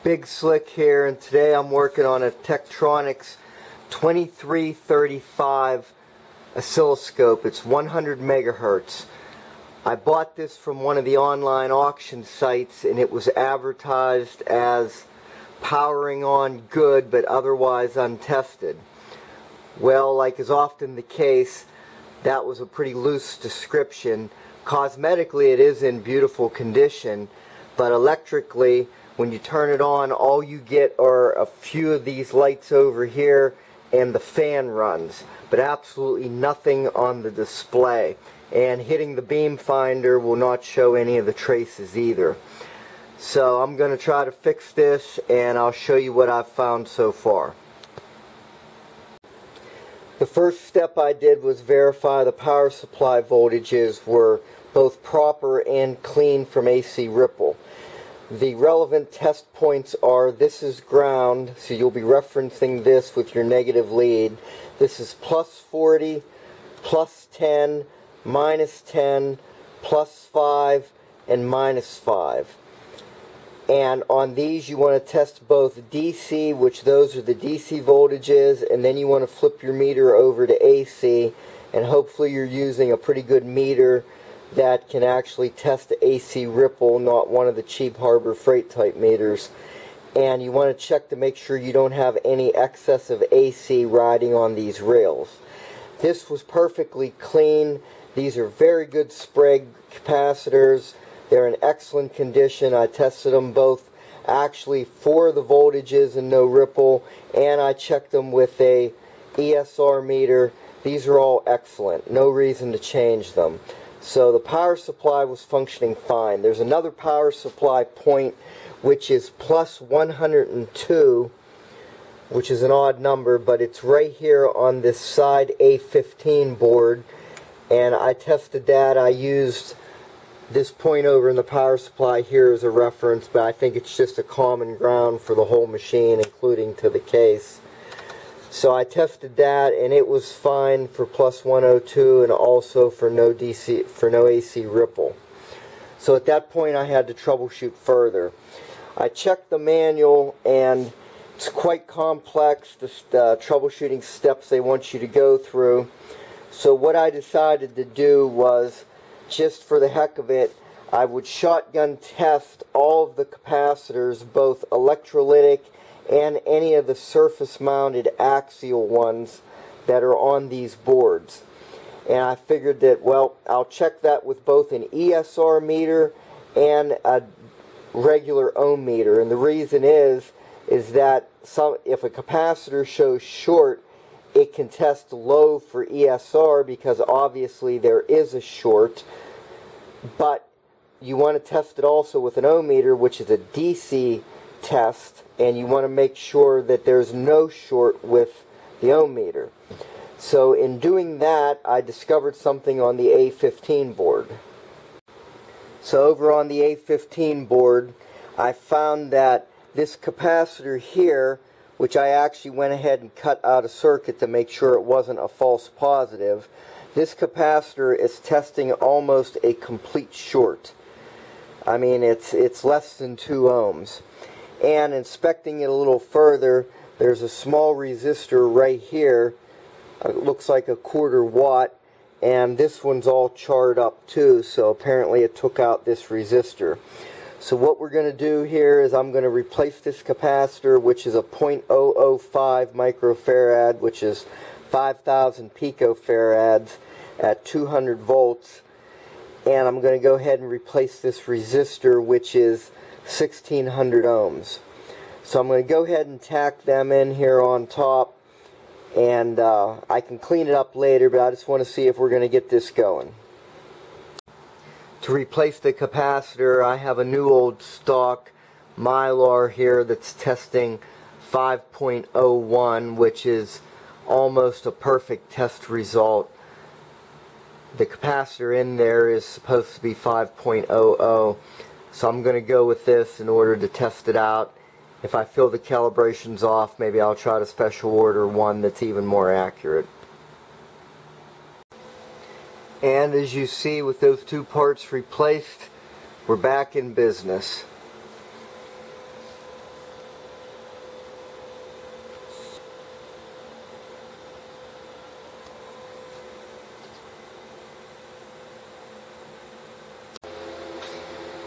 BigSlick here, and today I'm working on a Tektronix 2335 oscilloscope. It's 100 megahertz. I bought this from one of the online auction sites, and it was advertised as powering on good but otherwise untested. Well, like is often the case, that was a pretty loose description. Cosmetically it is in beautiful condition, but electrically, when you turn it on, all you get are a few of these lights over here and the fan runs, but absolutely nothing on the display. And hitting the beam finder will not show any of the traces either. So I'm going to try to fix this, and I'll show you what I've found so far. The first step I did was verify the power supply voltages were both proper and clean from AC ripple. The relevant test points are, this is ground, so you'll be referencing this with your negative lead. This is plus 40, plus 10, minus 10, plus 5, and minus 5. And on these you want to test both DC, which those are the DC voltages, and then you want to flip your meter over to AC, and hopefully you're using a pretty good meter that can actually test the AC ripple, not one of the cheap Harbor Freight type meters. And you want to check to make sure you don't have any excess of AC riding on these rails. This was perfectly clean. These are very good Sprague capacitors. They're in excellent condition. I tested them both actually for the voltages and no ripple, and I checked them with a ESR meter. These are all excellent. No reason to change them. So the power supply was functioning fine. There's another power supply point which is plus 102, which is an odd number, but it's right here on this side A15 board, and I tested that. I used this point over in the power supply here as a reference, but I think it's just a common ground for the whole machine, including to the case. So I tested that, and it was fine for plus 102 and also for no AC ripple. So at that point I had to troubleshoot further. I checked the manual, and it's quite complex, the troubleshooting steps they want you to go through. So what I decided to do was, just for the heck of it, I would shotgun test all of the capacitors, both electrolytic and any of the surface mounted axial ones that are on these boards. And I figured that, well, I'll check that with both an ESR meter and a regular ohm meter. And the reason is that if a capacitor shows short, it can test low for ESR because obviously there is a short, but you want to test it also with an ohm meter, which is a DC test, and you want to make sure that there's no short with the ohm meter. So in doing that, I discovered something on the A15 board. So over on the A15 board, I found that this capacitor here, which I actually went ahead and cut out of circuit to make sure it wasn't a false positive, this capacitor is testing almost a complete short. I mean, it's less than 2 ohms. And inspecting it a little further, there's a small resistor right here. It looks like a 1/4 watt, and this one's all charred up too, so apparently it took out this resistor. So what we're going to do here is I'm going to replace this capacitor, which is a 0.005 microfarad, which is 5,000 picofarads at 200 volts. And I'm going to go ahead and replace this resistor, which is 1600 ohms. So I'm going to go ahead and tack them in here on top, and I can clean it up later, but I just want to see if we're going to get this going. To replace the capacitor, I have a new old stock Mylar here that's testing 5.01, which is almost a perfect test result. The capacitor in there is supposed to be 5.00, so I'm going to go with this in order to test it out. If I feel the calibration's off, maybe I'll try to special order one that's even more accurate. And as you see, with those 2 parts replaced, we're back in business.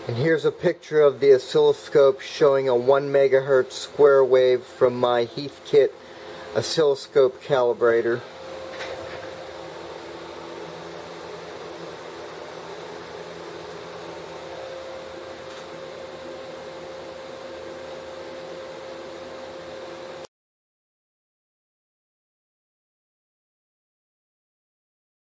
And here's a picture of the oscilloscope showing a 1 megahertz square wave from my Heathkit oscilloscope calibrator.